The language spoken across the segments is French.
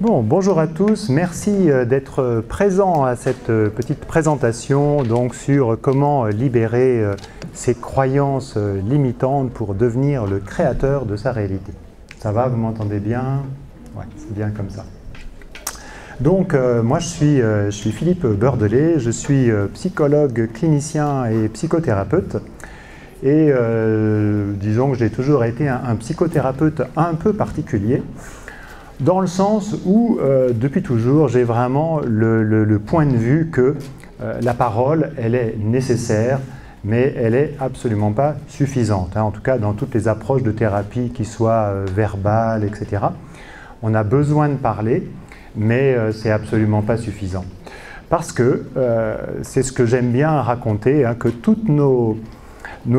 Bon, bonjour à tous, merci d'être présents à cette petite présentation donc, sur comment libérer ses croyances limitantes pour devenir le créateur de sa réalité. Ça va, vous m'entendez bien? Ouais, c'est bien comme ça. Donc, moi je suis Philippe Beurdelet, je suis psychologue, clinicien et psychothérapeute. Et disons que j'ai toujours été un psychothérapeute un peu particulier, dans le sens où, depuis toujours, j'ai vraiment le point de vue que la parole, elle est nécessaire, mais elle n'est absolument pas suffisante. En tout cas, dans toutes les approches de thérapie, qui soient verbales, etc. On a besoin de parler, mais c'est absolument pas suffisant. Parce que, c'est ce que j'aime bien raconter, que toutes nos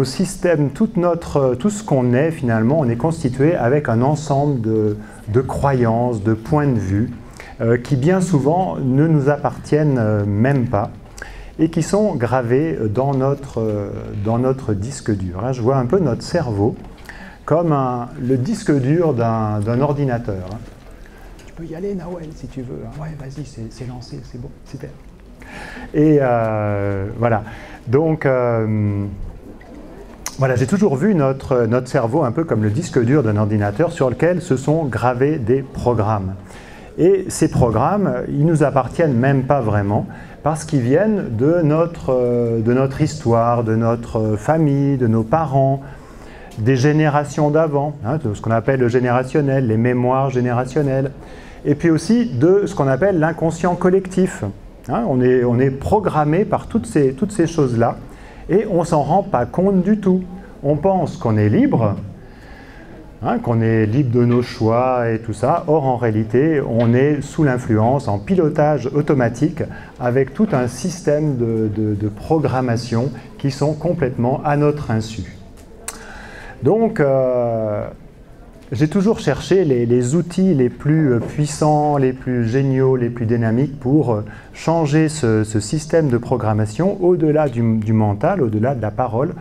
systèmes, tout ce qu'on est finalement, on est constitué avec un ensemble de croyances, de points de vue qui bien souvent ne nous appartiennent même pas et qui sont gravés dans notre disque dur. Je vois un peu notre cerveau comme le disque dur d'un ordinateur. Tu peux y aller, Nawel, si tu veux. Ouais, vas-y, c'est lancé, c'est bon, super. Et voilà. Donc, voilà, j'ai toujours vu notre cerveau un peu comme le disque dur d'un ordinateur sur lequel se sont gravés des programmes. Et ces programmes, ils ne nous appartiennent même pas vraiment parce qu'ils viennent de notre histoire, de notre famille, de nos parents, des générations d'avant, ce qu'on appelle le générationnel, les mémoires générationnelles, et puis aussi de ce qu'on appelle l'inconscient collectif. On est programmé par toutes ces choses-là. Et on ne s'en rend pas compte du tout. On pense qu'on est libre, qu'on est libre de nos choix et tout ça. Or, en réalité, on est sous l'influence, en pilotage automatique, avec tout un système de programmation qui sont complètement à notre insu. Donc, j'ai toujours cherché les outils les plus puissants, les plus géniaux, les plus dynamiques pour changer ce système de programmation au-delà du mental, au-delà de la parole.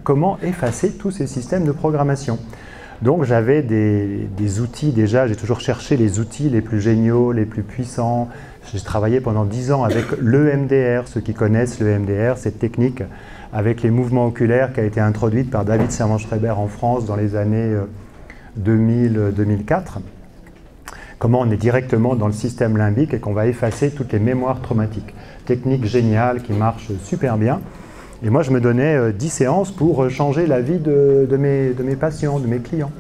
Comment effacer tous ces systèmes de programmation? Donc j'avais des outils déjà, j'ai toujours cherché les outils les plus géniaux, les plus puissants. J'ai travaillé pendant 10 ans avec l'EMDR, ceux qui connaissent l'EMDR, cette technique avec les mouvements oculaires qui a été introduite par David Servan-Schreiber en France dans les années 2000-2004, comment on est directement dans le système limbique et qu'on va effacer toutes les mémoires traumatiques. Technique géniale qui marche super bien. Et moi, je me donnais 10 séances pour changer la vie de mes patients, de mes clients.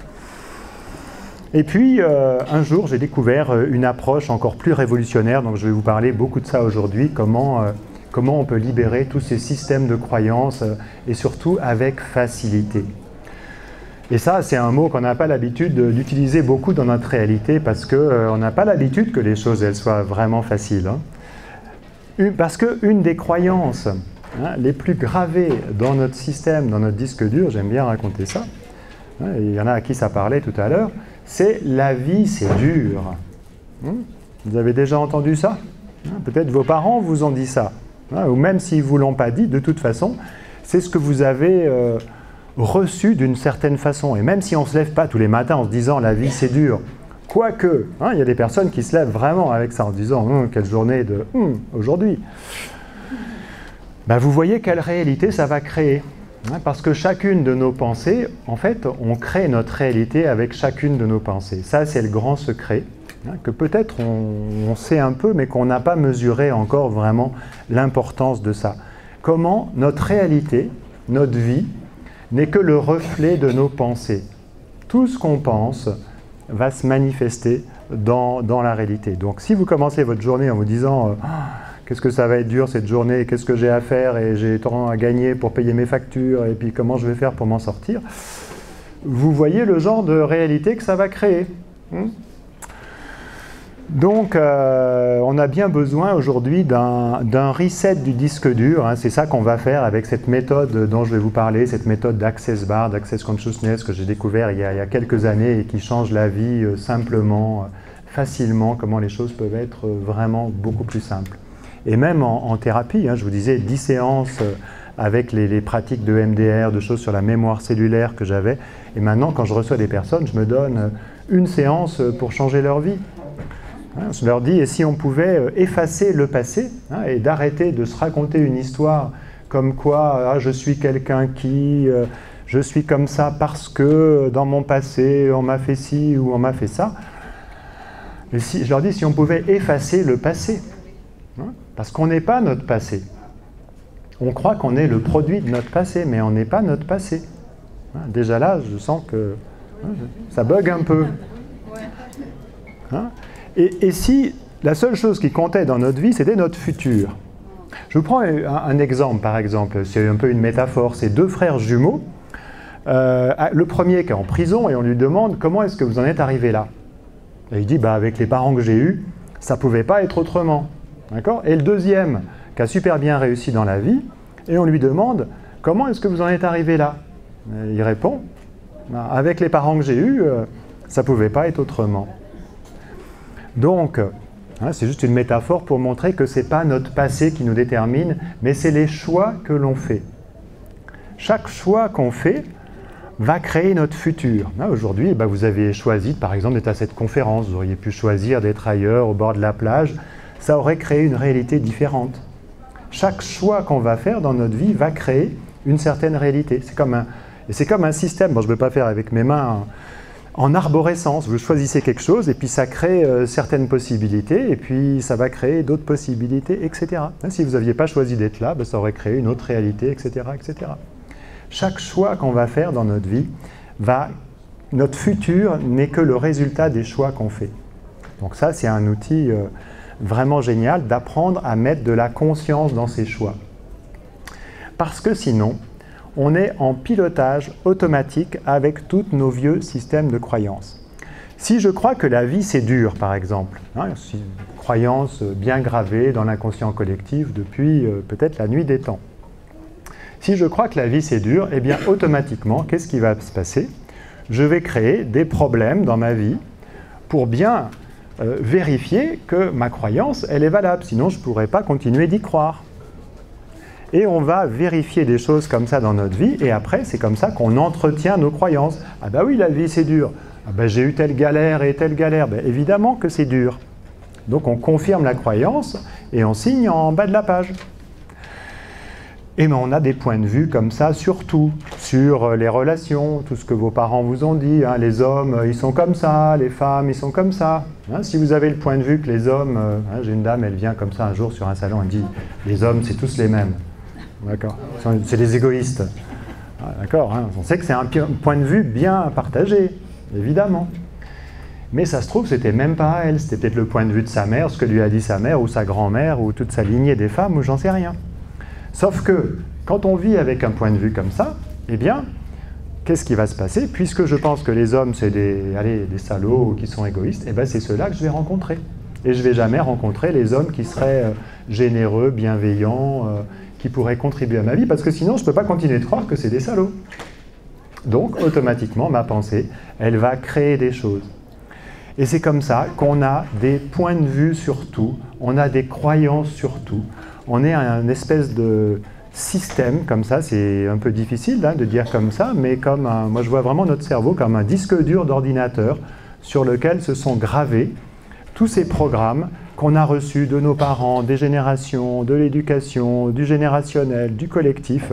Et puis, un jour, j'ai découvert une approche encore plus révolutionnaire, donc je vais vous parler beaucoup de ça aujourd'hui, comment on peut libérer tous ces systèmes de croyances et surtout avec facilité. Et ça, c'est un mot qu'on n'a pas l'habitude d'utiliser beaucoup dans notre réalité parce qu'on n'a pas l'habitude que les choses elles soient vraiment faciles. Parce qu'une des croyances les plus gravées dans notre système, dans notre disque dur, j'aime bien raconter ça, il y en a à qui ça parlait tout à l'heure, c'est « la vie, c'est dur ». Vous avez déjà entendu ça? Peut-être vos parents vous ont dit ça. Ou même s'ils ne vous l'ont pas dit, de toute façon, c'est ce que vous avez reçu d'une certaine façon. Et même si on ne se lève pas tous les matins en se disant « la vie c'est dur », quoique, il y a des personnes qui se lèvent vraiment avec ça en se disant « quelle journée de aujourd'hui ». Vous voyez quelle réalité ça va créer. Parce que chacune de nos pensées, en fait, on crée notre réalité avec chacune de nos pensées. Ça, c'est le grand secret, que peut-être on sait un peu, mais qu'on n'a pas mesuré encore vraiment l'importance de ça. Comment notre réalité, notre vie, n'est que le reflet de nos pensées. Tout ce qu'on pense va se manifester dans la réalité. Donc si vous commencez votre journée en vous disant qu'est-ce que ça va être dur cette journée, qu'est-ce que j'ai à faire et j'ai tant à gagner pour payer mes factures et puis comment je vais faire pour m'en sortir, vous voyez le genre de réalité que ça va créer. Donc, on a bien besoin aujourd'hui d'un reset du disque dur. C'est ça qu'on va faire avec cette méthode dont je vais vous parler, cette méthode d'Access Bar, d'Access Consciousness que j'ai découvert il y a quelques années et qui change la vie simplement, facilement, comment les choses peuvent être vraiment beaucoup plus simples. Et même en thérapie, je vous disais 10 séances avec les pratiques de MDR, de choses sur la mémoire cellulaire que j'avais. Et maintenant, quand je reçois des personnes, je me donne une séance pour changer leur vie. Je leur dis, et si on pouvait effacer le passé, et d'arrêter de se raconter une histoire comme quoi je suis quelqu'un qui, je suis comme ça parce que dans mon passé on m'a fait ci ou on m'a fait ça. Et je leur dis, si on pouvait effacer le passé, parce qu'on n'est pas notre passé. On croit qu'on est le produit de notre passé, mais on n'est pas notre passé. Déjà là, je sens que ça bug un peu. Et si la seule chose qui comptait dans notre vie, c'était notre futur. Je vous prends un exemple, par exemple, c'est un peu une métaphore, c'est deux frères jumeaux. Le premier qui est en prison et on lui demande « Comment est-ce que vous en êtes arrivé là ?» Et il dit « Avec les parents que j'ai eus, ça ne pouvait pas être autrement. » Et le deuxième qui a super bien réussi dans la vie, et on lui demande « Comment est-ce que vous en êtes arrivé là ?» Et il répond « Avec les parents que j'ai eus, ça ne pouvait pas être autrement. » Donc, c'est juste une métaphore pour montrer que ce n'est pas notre passé qui nous détermine, mais c'est les choix que l'on fait. Chaque choix qu'on fait va créer notre futur. Aujourd'hui, vous avez choisi, par exemple, d'être à cette conférence. Vous auriez pu choisir d'être ailleurs, au bord de la plage. Ça aurait créé une réalité différente. Chaque choix qu'on va faire dans notre vie va créer une certaine réalité. C'est comme un système. Bon, je ne vais pas faire avec mes mains en arborescence. Vous choisissez quelque chose et puis ça crée certaines possibilités et puis ça va créer d'autres possibilités, etc. Si vous n'aviez pas choisi d'être là, ça aurait créé une autre réalité, etc., etc. Chaque choix qu'on va faire dans notre vie, notre futur n'est que le résultat des choix qu'on fait. Donc ça, c'est un outil vraiment génial d'apprendre à mettre de la conscience dans ses choix. Parce que sinon, on est en pilotage automatique avec tous nos vieux systèmes de croyances. Si je crois que la vie c'est dur, par exemple, c'est une croyance bien gravée dans l'inconscient collectif depuis peut-être la nuit des temps. Si je crois que la vie c'est dur, eh bien automatiquement, qu'est-ce qui va se passer? Je vais créer des problèmes dans ma vie pour bien vérifier que ma croyance, elle est valable. Sinon, je ne pourrais pas continuer d'y croire. Et on va vérifier des choses comme ça dans notre vie, et après, c'est comme ça qu'on entretient nos croyances. Ah bah oui, la vie c'est dur. Ah bah j'ai eu telle galère et telle galère. Ben, évidemment que c'est dur. Donc on confirme la croyance et on signe en bas de la page. Et ben, on a des points de vue comme ça sur tout, sur les relations, tout ce que vos parents vous ont dit. Les hommes, ils sont comme ça, les femmes, ils sont comme ça. Si vous avez le point de vue que les hommes... j'ai une dame, elle vient comme ça un jour sur un salon, elle dit « Les hommes, c'est tous les mêmes. » D'accord. C'est des égoïstes. D'accord. On sait que c'est un point de vue bien partagé, évidemment. Mais ça se trouve, c'était même pas elle. C'était peut-être le point de vue de sa mère, ce que lui a dit sa mère, ou sa grand-mère, ou toute sa lignée des femmes, ou j'en sais rien. Sauf que, quand on vit avec un point de vue comme ça, eh bien, qu'est-ce qui va se passer? Puisque je pense que les hommes, c'est des salauds qui sont égoïstes, eh bien, c'est ceux-là que je vais rencontrer. Et je ne vais jamais rencontrer les hommes qui seraient généreux, bienveillants, qui pourraient contribuer à ma vie, parce que sinon, je ne peux pas continuer de croire que c'est des salauds. Donc, automatiquement, ma pensée, elle va créer des choses. Et c'est comme ça qu'on a des points de vue sur tout, on a des croyances sur tout. On est un espèce de système, comme ça, c'est un peu difficile de dire comme ça, mais comme moi je vois vraiment notre cerveau comme un disque dur d'ordinateur sur lequel se sont gravés tous ces programmes qu'on a reçus de nos parents, des générations, de l'éducation, du générationnel, du collectif.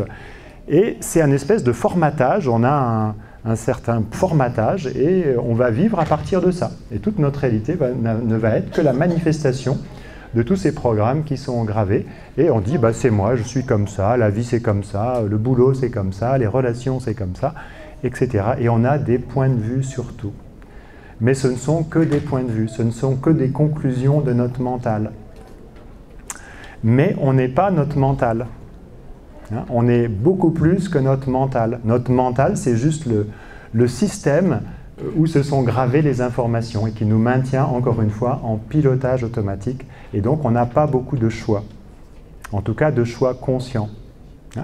Et c'est un espèce de formatage, on a un certain formatage et on va vivre à partir de ça. Et toute notre réalité ne va être que la manifestation de tous ces programmes qui sont gravés. Et on dit, c'est moi, je suis comme ça, la vie c'est comme ça, le boulot c'est comme ça, les relations c'est comme ça, etc. Et on a des points de vue sur tout. Mais ce ne sont que des points de vue, ce ne sont que des conclusions de notre mental. Mais on n'est pas notre mental. On est beaucoup plus que notre mental. Notre mental, c'est juste le système où se sont gravées les informations et qui nous maintient, encore une fois, en pilotage automatique. Et donc, on n'a pas beaucoup de choix. En tout cas, de choix conscients.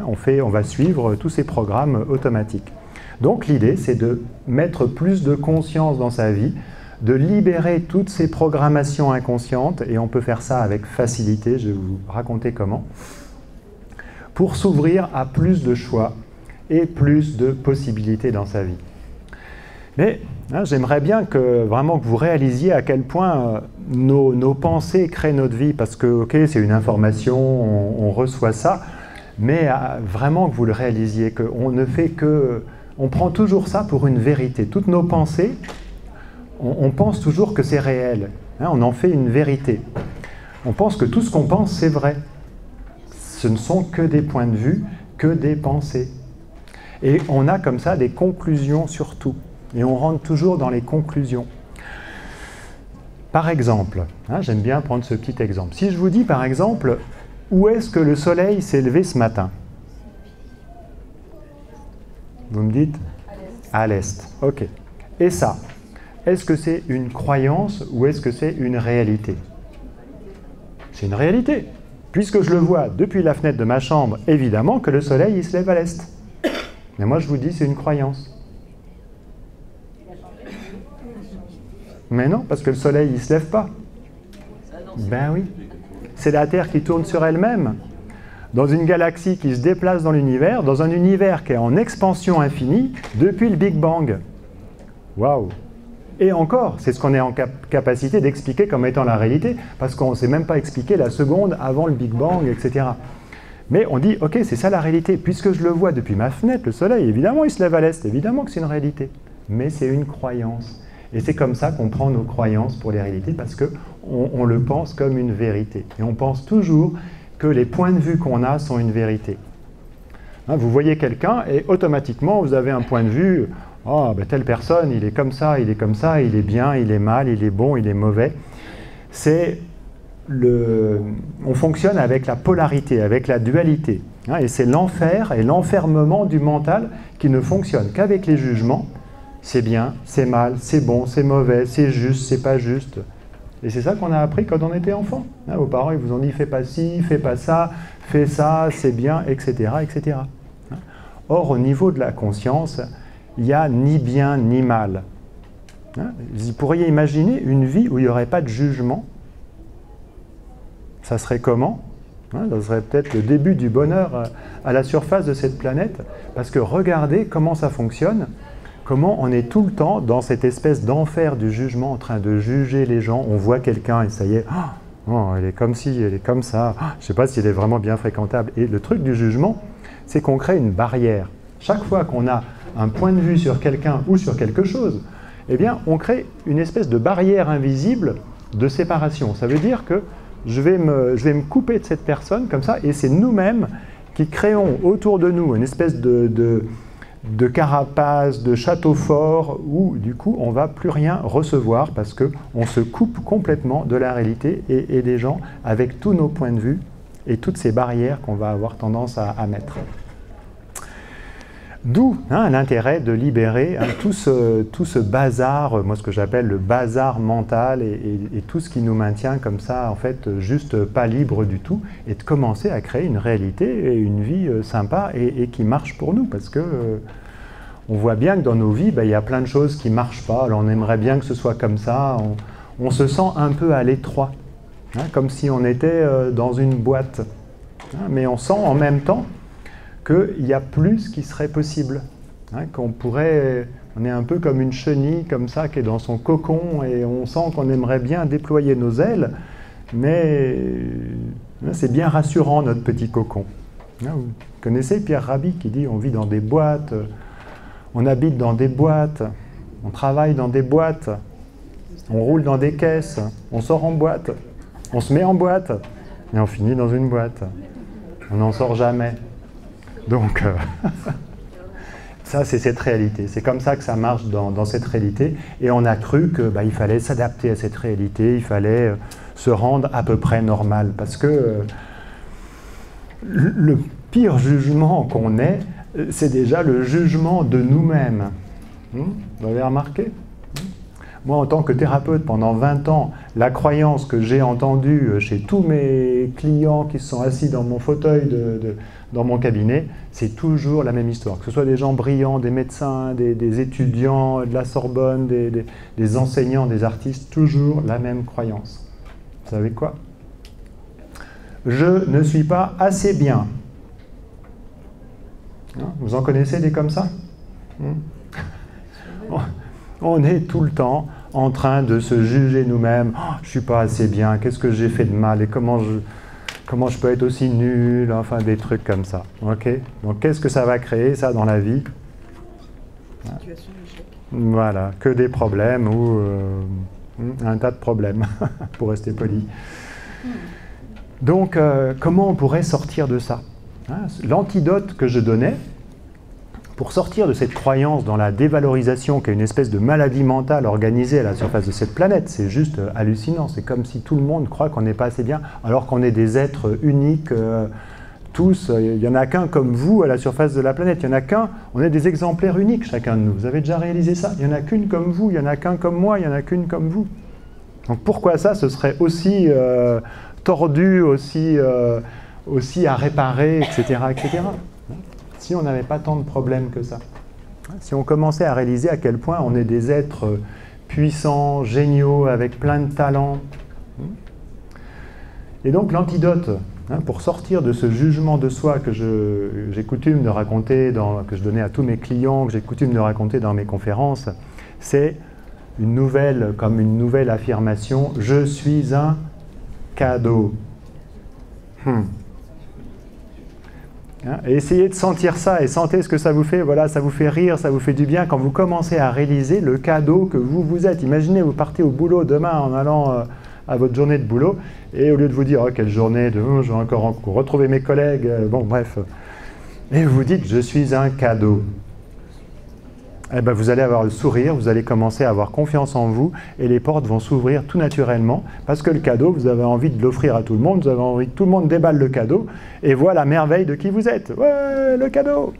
On va suivre tous ces programmes automatiques. Donc, l'idée, c'est de mettre plus de conscience dans sa vie, de libérer toutes ces programmations inconscientes, et on peut faire ça avec facilité, je vais vous raconter comment, pour s'ouvrir à plus de choix et plus de possibilités dans sa vie. Mais J'aimerais bien que vraiment que vous réalisiez à quel point nos pensées créent notre vie, parce que ok, c'est une information, on reçoit ça, mais vraiment que vous le réalisiez, qu'on ne fait que... On prend toujours ça pour une vérité. Toutes nos pensées, on pense toujours que c'est réel. On en fait une vérité. On pense que tout ce qu'on pense, c'est vrai. Ce ne sont que des points de vue, que des pensées. Et on a comme ça des conclusions sur tout. Et on rentre toujours dans les conclusions. Par exemple, j'aime bien prendre ce petit exemple. Si je vous dis par exemple, où est-ce que le soleil s'est levé ce matin? Vous me dites? À l'est. Ok. Et ça, est-ce que c'est une croyance ou est-ce que c'est une réalité? C'est une réalité. Puisque je le vois depuis la fenêtre de ma chambre, évidemment que le soleil il se lève à l'est. Mais moi je vous dis c'est une croyance. Mais non, parce que le soleil il se lève pas. Ben oui. C'est la Terre qui tourne sur elle-même. Dans une galaxie qui se déplace dans l'univers, dans un univers qui est en expansion infinie depuis le Big Bang. Waouh! Et encore, c'est ce qu'on est en capacité d'expliquer comme étant la réalité, parce qu'on ne sait même pas expliquer la seconde avant le Big Bang, etc. Mais on dit, ok, c'est ça la réalité, puisque je le vois depuis ma fenêtre, le soleil, évidemment il se lève à l'est, évidemment que c'est une réalité. Mais c'est une croyance. Et c'est comme ça qu'on prend nos croyances pour les réalités, parce qu'on le pense comme une vérité. Et on pense toujours que les points de vue qu'on a sont une vérité. Vous voyez quelqu'un et automatiquement vous avez un point de vue, oh, ben telle personne, il est comme ça, il est comme ça, il est bien, il est mal, il est bon, il est mauvais. On fonctionne avec la polarité, avec la dualité. Et c'est l'enfer et l'enfermement du mental qui ne fonctionne qu'avec les jugements. C'est bien, c'est mal, c'est bon, c'est mauvais, c'est juste, c'est pas juste. Et c'est ça qu'on a appris quand on était enfant. Vos parents ils vous ont dit fais pas ci, fais pas ça, fais ça, c'est bien, etc., etc. Or, au niveau de la conscience, il n'y a ni bien ni mal. Vous pourriez imaginer une vie où il n'y aurait pas de jugement. Ça serait comment? Ça serait peut-être le début du bonheur à la surface de cette planète. Parce que regardez comment ça fonctionne. Comment on est tout le temps dans cette espèce d'enfer du jugement, en train de juger les gens. On voit quelqu'un et ça y est, oh, elle est comme ci, elle est comme ça. Je ne sais pas s'il est vraiment bien fréquentable. Et le truc du jugement, c'est qu'on crée une barrière. Chaque fois qu'on a un point de vue sur quelqu'un ou sur quelque chose, eh bien, on crée une espèce de barrière invisible de séparation. Ça veut dire que je vais me couper de cette personne comme ça, et c'est nous-mêmes qui créons autour de nous une espèce de carapace, de château fort, où du coup on ne va plus rien recevoir parce qu'on se coupe complètement de la réalité et des gens avec tous nos points de vue et toutes ces barrières qu'on va avoir tendance à mettre. D'où l'intérêt de libérer tout ce bazar, moi ce que j'appelle le bazar mental et tout ce qui nous maintient comme ça, en fait, juste pas libre du tout, et de commencer à créer une réalité et une vie sympa et qui marche pour nous, parce que on voit bien que dans nos vies, il y a plein de choses qui ne marchent pas, alors on aimerait bien que ce soit comme ça, on se sent un peu à l'étroit, comme si on était dans une boîte, mais on sent en même temps qu'il y a plus qui serait possible, qu'on pourrait, on est un peu comme une chenille comme ça qui est dans son cocon et on sent qu'on aimerait bien déployer nos ailes, mais c'est bien rassurant notre petit cocon. Vous connaissez Pierre Rabhi qui dit on vit dans des boîtes, on habite dans des boîtes, on travaille dans des boîtes, on roule dans des caisses, on sort en boîte, on se met en boîte et on finit dans une boîte. On n'en sort jamais. Donc, ça c'est cette réalité, c'est comme ça que ça marche dans cette réalité, et on a cru qu'il fallait s'adapter à cette réalité, il fallait se rendre à peu près normal, parce que le pire jugement qu'on ait, c'est déjà le jugement de nous-mêmes. Vous avez remarqué? Moi, en tant que thérapeute, pendant 20 ans, la croyance que j'ai entendue chez tous mes clients qui se sont assis dans mon fauteuil dans mon cabinet, c'est toujours la même histoire. Que ce soit des gens brillants, des médecins, des étudiants de la Sorbonne, des enseignants, des artistes, toujours la même croyance. Vous savez quoi? Je ne suis pas assez bien. Vous en connaissez des comme ça? On est tout le temps en train de se juger nous-mêmes. Oh, je ne suis pas assez bien, qu'est-ce que j'ai fait de mal et comment je peux être aussi nul, enfin des trucs comme ça. Okay, donc qu'est-ce que ça va créer ça dans la vie? Situation d'échec. Voilà, que des problèmes ou un tas de problèmes, pour rester poli. Donc, comment on pourrait sortir de ça? L'antidote que je donnais, pour sortir de cette croyance dans la dévalorisation, qui est une espèce de maladie mentale organisée à la surface de cette planète, c'est juste hallucinant. C'est comme si tout le monde croit qu'on n'est pas assez bien, alors qu'on est des êtres uniques, tous. Il n'y en a qu'un comme vous à la surface de la planète. Il n'y en a qu'un. On est des exemplaires uniques, chacun de nous. Vous avez déjà réalisé ça? Il n'y en a qu'une comme vous, il n'y en a qu'un comme moi, il n'y en a qu'une comme vous. Donc pourquoi ça, ce serait aussi tordu, aussi à réparer, etc., etc. Si on n'avait pas tant de problèmes que ça. Si on commençait à réaliser à quel point on est des êtres puissants, géniaux, avec plein de talents. Et donc l'antidote, pour sortir de ce jugement de soi que j'ai coutume de raconter, que je donnais à tous mes clients, que j'ai coutume de raconter dans mes conférences, c'est une nouvelle affirmation, je suis un cadeau. Et essayez de sentir ça et sentez ce que ça vous fait. Voilà, ça vous fait rire, ça vous fait du bien quand vous commencez à réaliser le cadeau que vous êtes. Imaginez, vous partez au boulot demain en allant à votre journée de boulot et au lieu de vous dire oh, quelle journée, je vais encore retrouver mes collègues, bon bref, et vous vous dites je suis un cadeau. Eh ben, vous allez avoir le sourire, vous allez commencer à avoir confiance en vous et les portes vont s'ouvrir tout naturellement parce que le cadeau, vous avez envie de l'offrir à tout le monde, vous avez envie que tout le monde déballe le cadeau et voit la merveille de qui vous êtes. Ouais, le cadeau!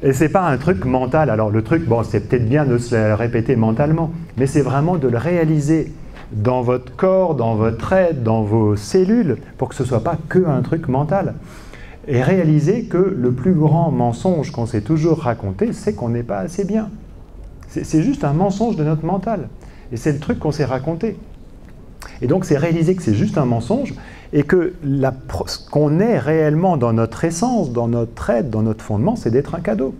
Et c'est pas un truc mental. Alors le truc, bon, c'est peut-être bien de se le répéter mentalement, mais c'est vraiment de le réaliser dans votre corps, dans votre être, dans vos cellules pour que ce soit pas que un truc mental. Et réaliser que le plus grand mensonge qu'on s'est toujours raconté, c'est qu'on n'est pas assez bien. C'est juste un mensonge de notre mental. Et c'est le truc qu'on s'est raconté. Et donc c'est réaliser que c'est juste un mensonge et que ce qu'on est réellement dans notre essence, dans notre être, dans notre fondement, c'est d'être un cadeau.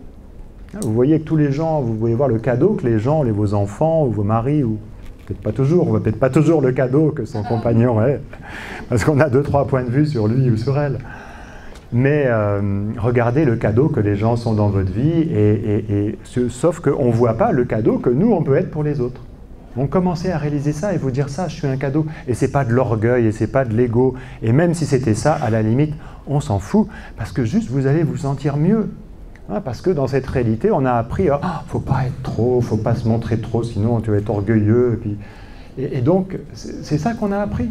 Vous voyez que tous les gens, vous pouvez voir le cadeau que les gens, vos enfants ou vos maris, ou peut-être pas toujours, on voit peut-être pas toujours le cadeau que son compagnon est, parce qu'on a 2-3 points de vue sur lui ou sur elle. Mais regardez le cadeau que les gens sont dans votre vie, sauf qu'on ne voit pas le cadeau que nous, on peut être pour les autres. Donc commencez à réaliser ça et vous dire ça, je suis un cadeau. Et ce n'est pas de l'orgueil, et ce n'est pas de l'ego. Et même si c'était ça, à la limite, on s'en fout, parce que juste vous allez vous sentir mieux. Parce que dans cette réalité, on a appris, faut pas être trop, faut pas se montrer trop, sinon tu vas être orgueilleux. Et donc, c'est ça qu'on a appris.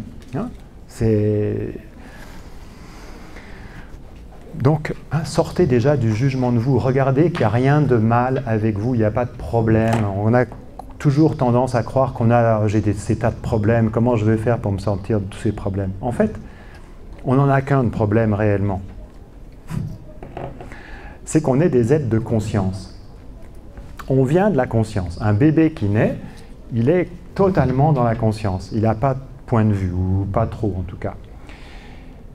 Donc, sortez déjà du jugement de vous. Regardez qu'il n'y a rien de mal avec vous, il n'y a pas de problème. On a toujours tendance à croire j'ai ces tas de problèmes, comment je vais faire pour me sortir de tous ces problèmes? En fait, on n'en a qu'un de problème réellement. C'est qu'on est des êtres de conscience. On vient de la conscience. Un bébé qui naît, il est totalement dans la conscience. Il n'a pas de point de vue, ou pas trop en tout cas.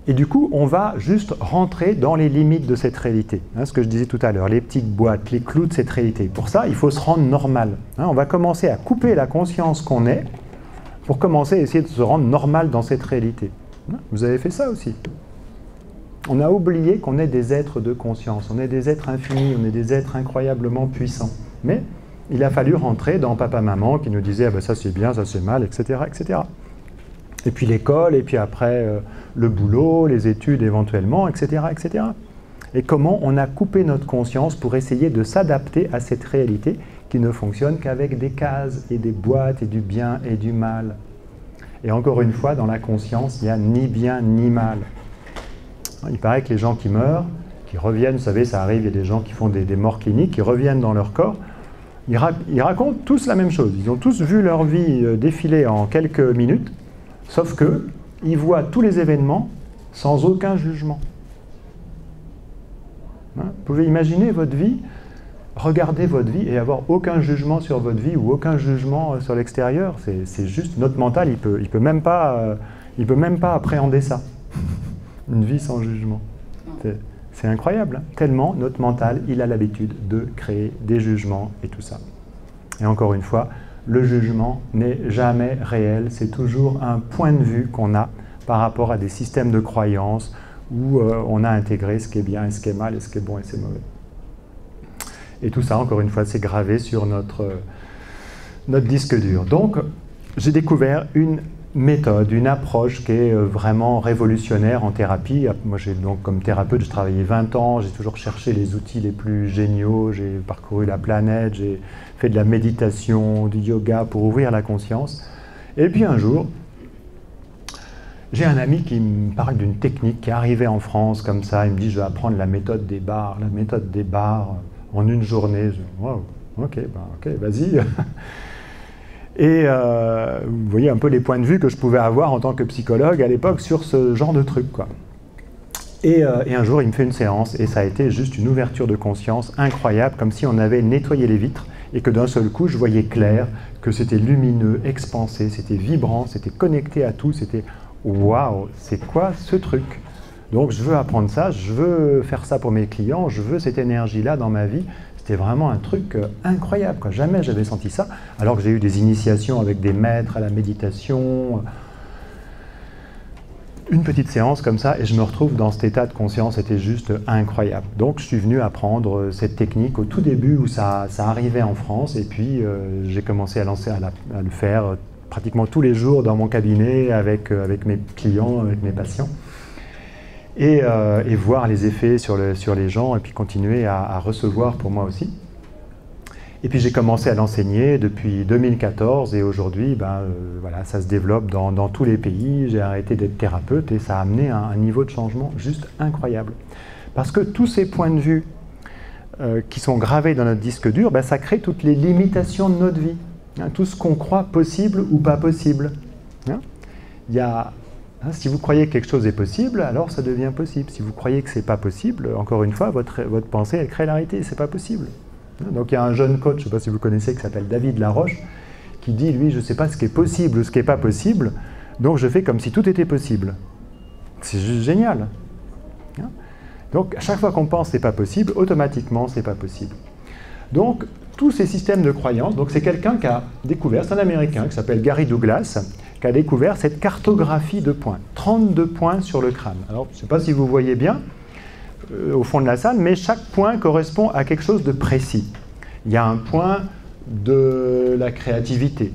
Et du coup, on va juste rentrer dans les limites de cette réalité. Ce que je disais tout à l'heure, les petites boîtes, les clous de cette réalité. Pour ça, il faut se rendre normal. On va commencer à couper la conscience qu'on est pour commencer à essayer de se rendre normal dans cette réalité. Vous avez fait ça aussi. On a oublié qu'on est des êtres de conscience, on est des êtres infinis, on est des êtres incroyablement puissants. Mais il a fallu rentrer dans papa-maman qui nous disait ah ben ça c'est bien, ça c'est mal, etc., etc. Et puis l'école, et puis après le boulot, les études éventuellement, etc., etc. Et comment on a coupé notre conscience pour essayer de s'adapter à cette réalité qui ne fonctionne qu'avec des cases et des boîtes et du bien et du mal. Et encore une fois, dans la conscience, il n'y a ni bien ni mal. Il paraît que les gens qui meurent, qui reviennent, vous savez, ça arrive, il y a des gens qui font des morts cliniques, qui reviennent dans leur corps, ils racontent tous la même chose. Ils ont tous vu leur vie défiler en quelques minutes, sauf qu'ils voient tous les événements sans aucun jugement. Vous pouvez imaginer votre vie, regarder votre vie et avoir aucun jugement sur votre vie ou aucun jugement sur l'extérieur. C'est juste, notre mental, il peut même pas appréhender ça. Une vie sans jugement. C'est incroyable, hein, tellement notre mental, il a l'habitude de créer des jugements et tout ça. Et encore une fois, le jugement n'est jamais réel, c'est toujours un point de vue qu'on a par rapport à des systèmes de croyances où on a intégré ce qui est bien et ce qui est mal, et ce qui est bon et ce qui est mauvais. Et tout ça, encore une fois, c'est gravé sur notre disque dur. Donc, j'ai découvert une méthode, une approche qui est vraiment révolutionnaire en thérapie. Moi, donc, comme thérapeute, j'ai travaillé 20 ans, j'ai toujours cherché les outils les plus géniaux, j'ai parcouru la planète, j'ai fait de la méditation, du yoga pour ouvrir la conscience. Et puis un jour, j'ai un ami qui me parle d'une technique qui est arrivée en France comme ça. Il me dit, je vais apprendre la méthode des bars en une journée. Je dis, wow, ok, vas-y. Et vous voyez un peu les points de vue que je pouvais avoir en tant que psychologue à l'époque sur ce genre de truc, quoi. Et un jour, il me fait une séance et ça a été juste une ouverture de conscience incroyable, comme si on avait nettoyé les vitres et que d'un seul coup, je voyais clair, que c'était lumineux, expansé, c'était vibrant, c'était connecté à tout, c'était waouh, c'est quoi ce truc? Donc je veux apprendre ça, je veux faire ça pour mes clients, je veux cette énergie-là dans ma vie. C'était vraiment un truc incroyable, quoi. Jamais j'avais senti ça, alors que j'ai eu des initiations avec des maîtres à la méditation. Une petite séance comme ça, et je me retrouve dans cet état de conscience, c'était juste incroyable. Donc je suis venu apprendre cette technique au tout début où ça arrivait en France, et puis j'ai commencé à le faire pratiquement tous les jours dans mon cabinet avec mes clients, avec mes patients. Et voir les effets sur les gens et puis continuer à recevoir pour moi aussi. Et puis j'ai commencé à l'enseigner depuis 2014 et aujourd'hui, voilà, ça se développe dans tous les pays. J'ai arrêté d'être thérapeute et ça a amené un niveau de changement juste incroyable. Parce que tous ces points de vue qui sont gravés dans notre disque dur, ça crée toutes les limitations de notre vie. Hein, tout ce qu'on croit possible ou pas possible. Hein, si vous croyez que quelque chose est possible, alors ça devient possible. Si vous croyez que ce n'est pas possible, encore une fois, votre pensée, elle crée la réalité, ce n'est pas possible. Donc il y a un jeune coach, je ne sais pas si vous connaissez, qui s'appelle David Laroche, qui dit, lui, je ne sais pas ce qui est possible ou ce qui n'est pas possible, donc je fais comme si tout était possible. C'est juste génial. Donc à chaque fois qu'on pense que ce n'est pas possible, automatiquement, ce n'est pas possible. Donc tous ces systèmes de croyances, donc c'est quelqu'un qui a découvert, c'est un Américain qui s'appelle Gary Douglas, qui a découvert cette cartographie de points, 32 points sur le crâne. Alors, je ne sais pas si vous voyez bien au fond de la salle, mais chaque point correspond à quelque chose de précis. Il y a un point de la créativité.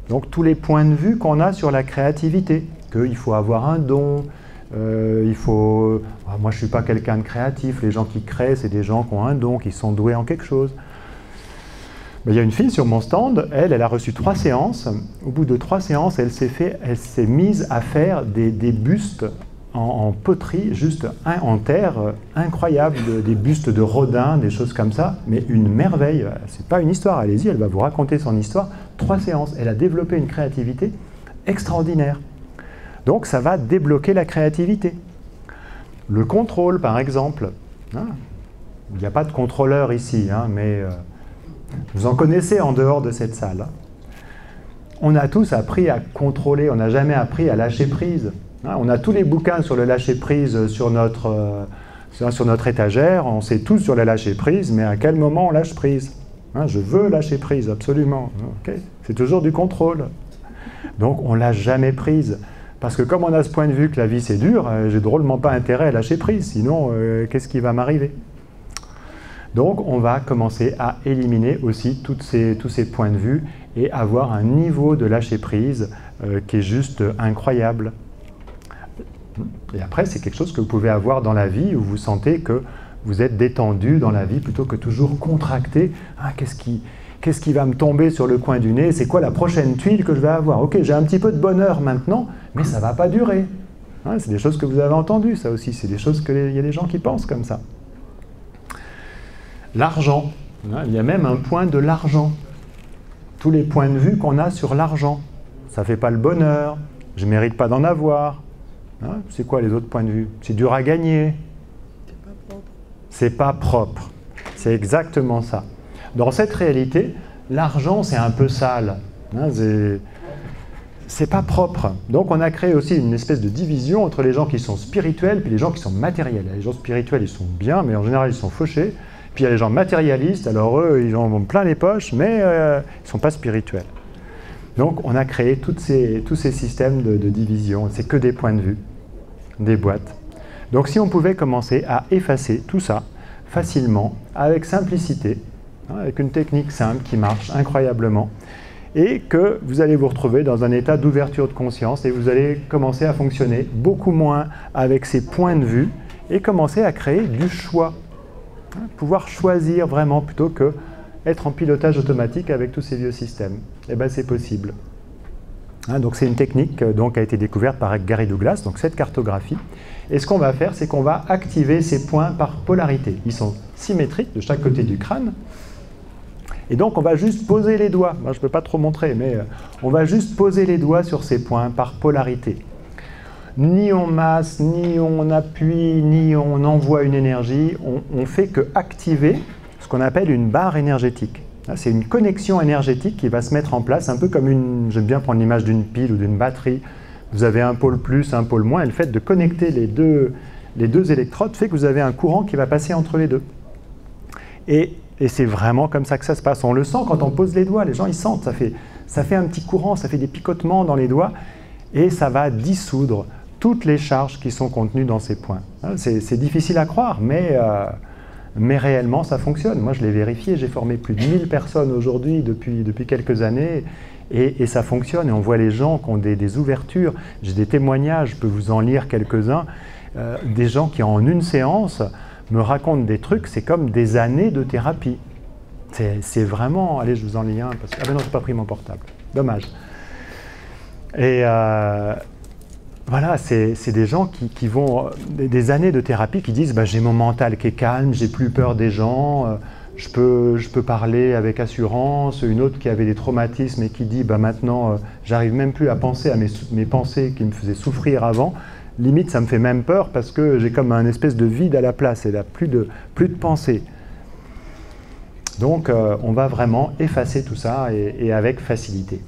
Donc, tous les points de vue qu'on a sur la créativité, qu'il faut avoir un don, moi, je ne suis pas quelqu'un de créatif, les gens qui créent, c'est des gens qui ont un don, qui sont doués en quelque chose. Il y a une fille sur mon stand, elle a reçu 3 séances. Au bout de 3 séances, elle s'est mise à faire des bustes en poterie, juste en terre, incroyables, des bustes de Rodin, des choses comme ça, mais une merveille. C'est pas une histoire, allez-y, elle va vous raconter son histoire. 3 séances, elle a développé une créativité extraordinaire. Donc ça va débloquer la créativité. Le contrôle, par exemple. Il n'y a pas de contrôleur ici, mais... vous en connaissez en dehors de cette salle. On a tous appris à contrôler, on n'a jamais appris à lâcher prise. On a tous les bouquins sur le lâcher prise sur notre étagère, on sait tous sur le lâcher prise, mais à quel moment on lâche prise? Je veux lâcher prise, absolument. Okay. C'est toujours du contrôle. Donc on ne lâche jamais prise. Parce que comme on a ce point de vue que la vie c'est dur, j'ai drôlement pas intérêt à lâcher prise, sinon qu'est-ce qui va m'arriver? Donc on va commencer à éliminer aussi tous ces points de vue et avoir un niveau de lâcher prise qui est juste incroyable. Et après, c'est quelque chose que vous pouvez avoir dans la vie où vous sentez que vous êtes détendu dans la vie plutôt que toujours contracté. Qu'est-ce qui va me tomber sur le coin du nez? C'est quoi la prochaine tuile que je vais avoir? Ok, j'ai un petit peu de bonheur maintenant, mais ça ne va pas durer. C'est des choses que vous avez entendues, ça aussi. C'est des choses qu'il y a des gens qui pensent comme ça. L'argent. Il y a même un point de l'argent. Tous les points de vue qu'on a sur l'argent. Ça ne fait pas le bonheur, je ne mérite pas d'en avoir. C'est quoi les autres points de vue? C'est dur à gagner. C'est pas propre. C'est pas propre. C'est exactement ça. Dans cette réalité, l'argent, c'est un peu sale. c'est pas propre. Donc on a créé aussi une espèce de division entre les gens qui sont spirituels et les gens qui sont matériels. Les gens spirituels, ils sont bien, mais en général, ils sont fauchés. Puis il y a les gens matérialistes, alors eux, ils en ont plein les poches, mais ils ne sont pas spirituels. Donc on a créé tous ces systèmes de division. C'est que des points de vue, des boîtes. Donc si on pouvait commencer à effacer tout ça facilement, avec simplicité, avec une technique simple qui marche incroyablement, et que vous allez vous retrouver dans un état d'ouverture de conscience et vous allez commencer à fonctionner beaucoup moins avec ces points de vue et commencer à créer du choix. Pouvoir choisir vraiment plutôt que être en pilotage automatique avec tous ces vieux systèmes. Eh bien, c'est possible. Donc c'est une technique qui a été découverte par Gary Douglas, donc cette cartographie. Et ce qu'on va faire, c'est qu'on va activer ces points par polarité. Ils sont symétriques de chaque côté du crâne. Et donc on va juste poser les doigts. Moi, je ne peux pas trop montrer, mais on va juste poser les doigts sur ces points par polarité. Ni on masse, ni on appuie, ni on envoie une énergie. On fait que activer ce qu'on appelle une barre énergétique. C'est une connexion énergétique qui va se mettre en place, un peu comme une, j'aime bien prendre l'image d'une pile ou d'une batterie. Vous avez un pôle plus, un pôle moins, et le fait de connecter les deux électrodes fait que vous avez un courant qui va passer entre les deux. Et c'est vraiment comme ça que ça se passe. On le sent quand on pose les doigts, les gens ils sentent, ça fait un petit courant, ça fait des picotements dans les doigts, et ça va dissoudre toutes les charges qui sont contenues dans ces points. C'est difficile à croire, mais réellement ça fonctionne. Moi je l'ai vérifié, j'ai formé plus de 1000 personnes aujourd'hui depuis quelques années, et ça fonctionne, et on voit les gens qui ont des ouvertures. J'ai des témoignages, je peux vous en lire quelques-uns, des gens qui en une séance me racontent des trucs, c'est comme des années de thérapie. C'est vraiment... Allez, je vous en lis un, parce que... Ah ben non, je n'ai pas pris mon portable. Dommage. Et voilà, c'est des gens qui vont... Des années de thérapie qui disent bah, « j'ai mon mental qui est calme, j'ai plus peur des gens, je peux parler avec assurance ». Une autre qui avait des traumatismes et qui dit bah, « maintenant, j'arrive même plus à penser à mes pensées qui me faisaient souffrir avant ». Limite, ça me fait même peur parce que j'ai comme un espèce de vide à la place et là, plus de pensée. Donc, on va vraiment effacer tout ça et avec facilité.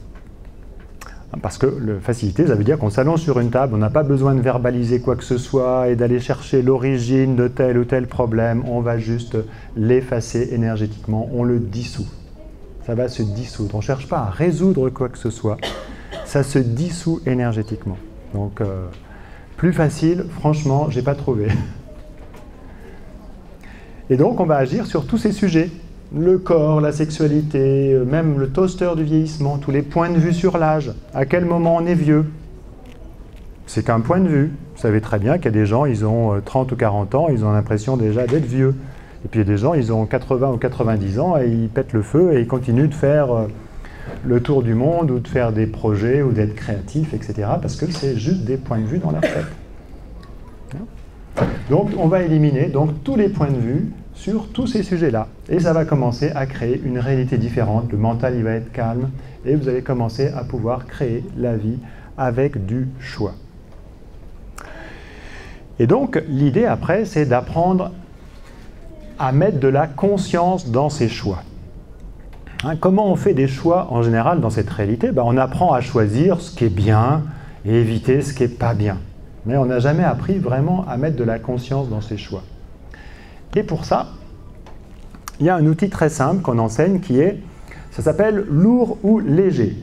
Parce que facilité, ça veut dire qu'on s'allonge sur une table, on n'a pas besoin de verbaliser quoi que ce soit et d'aller chercher l'origine de tel ou tel problème. On va juste l'effacer énergétiquement, on le dissout. Ça va se dissoudre. On ne cherche pas à résoudre quoi que ce soit. Ça se dissout énergétiquement. Donc, plus facile, franchement, je n'ai pas trouvé. Et donc, on va agir sur tous ces sujets. Le corps, la sexualité, même le toaster du vieillissement, tous les points de vue sur l'âge. À quel moment on est vieux? C'est qu'un point de vue. Vous savez très bien qu'il y a des gens, ils ont 30 ou 40 ans, ils ont l'impression déjà d'être vieux. Et puis il y a des gens, ils ont 80 ou 90 ans et ils pètent le feu et ils continuent de faire le tour du monde ou de faire des projets ou d'être créatifs, etc. Parce que c'est juste des points de vue dans leur tête. Donc on va éliminer tous les points de vue sur tous ces sujets-là. Et ça va commencer à créer une réalité différente. Le mental, il va être calme et vous allez commencer à pouvoir créer la vie avec du choix. Et donc, l'idée après, c'est d'apprendre à mettre de la conscience dans ses choix. Comment on fait des choix en général dans cette réalité? On apprend à choisir ce qui est bien et éviter ce qui n'est pas bien. Mais on n'a jamais appris vraiment à mettre de la conscience dans ses choix. Et pour ça, il y a un outil très simple qu'on enseigne ça s'appelle lourd ou léger.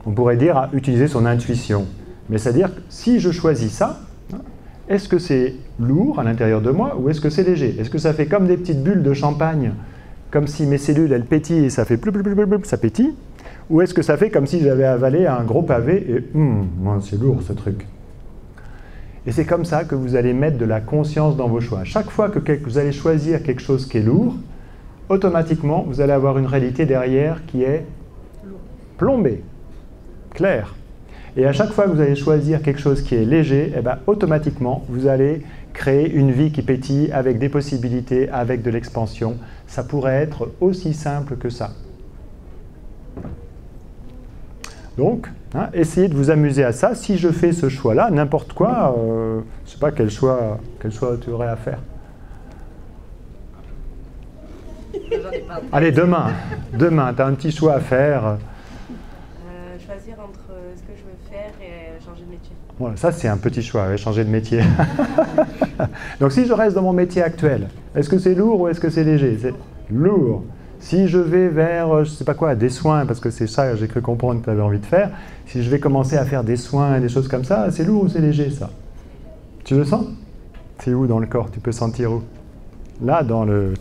On pourrait dire à utiliser son intuition. Mais c'est-à-dire que si je choisis ça, est-ce que c'est lourd à l'intérieur de moi ou est-ce que c'est léger? Est-ce que ça fait comme des petites bulles de champagne, comme si mes cellules elles pétillent et ça fait ça pétille? Ou est-ce que ça fait comme si j'avais avalé un gros pavé et c'est lourd ce truc? Et c'est comme ça que vous allez mettre de la conscience dans vos choix. À chaque fois que vous allez choisir quelque chose qui est lourd, automatiquement, vous allez avoir une réalité derrière qui est plombée, claire. Et à chaque fois que vous allez choisir quelque chose qui est léger, automatiquement, vous allez créer une vie qui pétille avec des possibilités, avec de l'expansion. Ça pourrait être aussi simple que ça. Donc, essayez de vous amuser à ça. Si je fais ce choix-là, n'importe quoi, je ne sais pas quel choix tu aurais à faire. Allez, demain, tu as un petit choix à faire. Choisir entre ce que je veux faire et changer de métier. Voilà, ça c'est un petit choix, ouais, changer de métier. Donc si je reste dans mon métier actuel, est-ce que c'est lourd ou est-ce que c'est léger? C'est lourd. Si je vais vers, je ne sais pas quoi, des soins, parce que c'est ça que j'ai cru comprendre que tu avais envie de faire, si je vais commencer à faire des soins et des choses comme ça, c'est lourd ou c'est léger ça? Tu le sens? C'est où dans le corps? Tu peux sentir où? Là, dans le...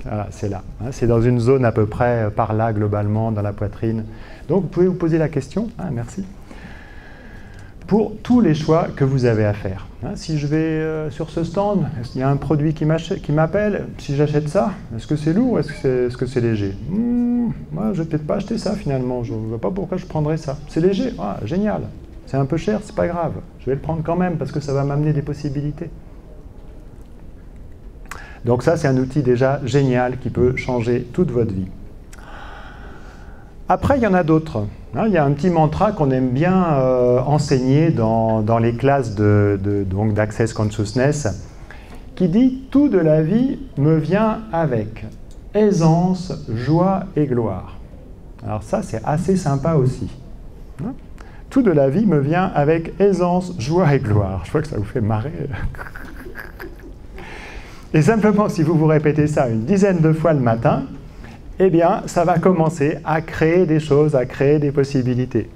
Ah, c'est là. Hein, c'est dans une zone à peu près par là, globalement, dans la poitrine. Donc, vous pouvez vous poser la question. Ah, merci. Pour tous les choix que vous avez à faire. Hein, si je vais sur ce stand, est-ce qu'il y a un produit qui m'appelle? Si j'achète ça, est-ce que c'est lourd ou est-ce que c'est léger? Moi, je ne vais peut-être pas acheter ça finalement. Je ne vois pas pourquoi je prendrais ça. C'est léger? Ah, génial. C'est un peu cher, c'est pas grave. Je vais le prendre quand même parce que ça va m'amener des possibilités. Donc ça, c'est un outil déjà génial qui peut changer toute votre vie. Après, il y en a d'autres. Hein, il y a un petit mantra qu'on aime bien enseigner dans les classes d'Access Consciousness qui dit « Tout de la vie me vient avec aisance, joie et gloire ». Alors ça, c'est assez sympa aussi. Hein, tout de la vie me vient avec aisance, joie et gloire. Je crois que ça vous fait marrer. Et simplement, si vous vous répétez ça une dizaine de fois le matin, eh bien, ça va commencer à créer des choses, à créer des possibilités.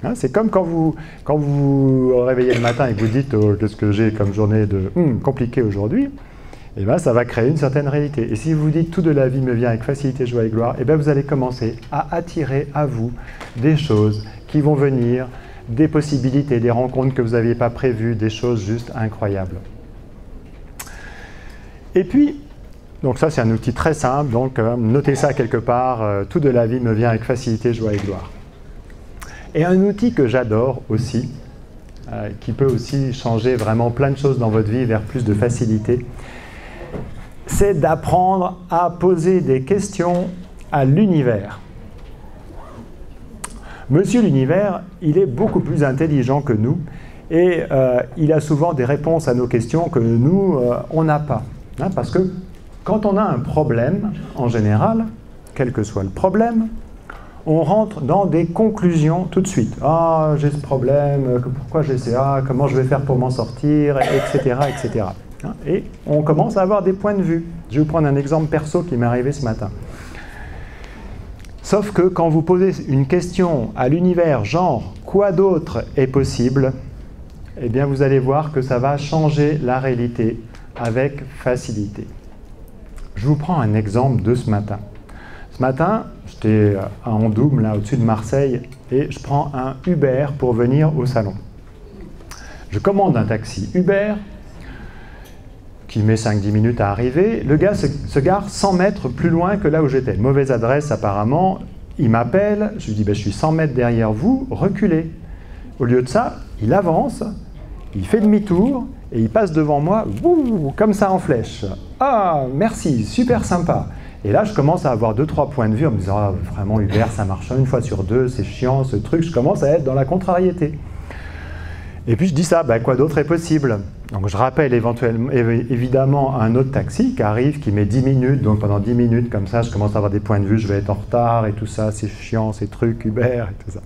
Hein, c'est comme quand vous vous réveillez le matin et que vous dites oh, « qu'est-ce que j'ai comme journée compliquée aujourd'hui ?» Eh bien, ça va créer une certaine réalité. Et si vous dites « tout de la vie me vient avec facilité, joie et gloire », eh bien, vous allez commencer à attirer à vous des choses qui vont venir, des possibilités, des rencontres que vous n'aviez pas prévues, des choses juste incroyables. Et puis, donc ça c'est un outil très simple, donc notez ça quelque part, tout de la vie me vient avec facilité, joie et gloire. Et un outil que j'adore aussi, qui peut aussi changer vraiment plein de choses dans votre vie vers plus de facilité, c'est d'apprendre à poser des questions à l'univers. Monsieur l'univers, il est beaucoup plus intelligent que nous et il a souvent des réponses à nos questions que nous, on n'a pas. Hein, parce que quand on a un problème, en général, quel que soit le problème, on rentre dans des conclusions tout de suite. « Ah, j'ai ce problème, pourquoi j'ai ça, comment je vais faire pour m'en sortir, etc. etc. » Et on commence à avoir des points de vue. Je vais vous prendre un exemple perso qui m'est arrivé ce matin. Sauf que quand vous posez une question à l'univers, genre « quoi d'autre est possible ?» eh bien vous allez voir que ça va changer la réalité avec facilité. Je vous prends un exemple de ce matin. Ce matin, j'étais à Andoum, là au-dessus de Marseille, et je prends un Uber pour venir au salon. Je commande un taxi Uber, qui met 5-10 minutes à arriver. Le gars se gare 100 mètres plus loin que là où j'étais. Mauvaise adresse apparemment. Il m'appelle, je lui dis ben, « je suis 100 mètres derrière vous, reculez ». Au lieu de ça, il avance, il fait demi-tour, et il passe devant moi, comme ça en flèche. Ah, merci, super sympa. Et là, je commence à avoir 2-3 points de vue en me disant ah, vraiment, Uber, ça marche une fois sur deux, c'est chiant, ce truc. Je commence à être dans la contrariété. Et puis je dis ça, quoi d'autre est possible? Donc je rappelle évidemment un autre taxi qui arrive, qui met 10 minutes. Donc pendant 10 minutes, comme ça, je commence à avoir des points de vue, je vais être en retard et tout ça, c'est chiant, ces trucs, Uber et tout ça.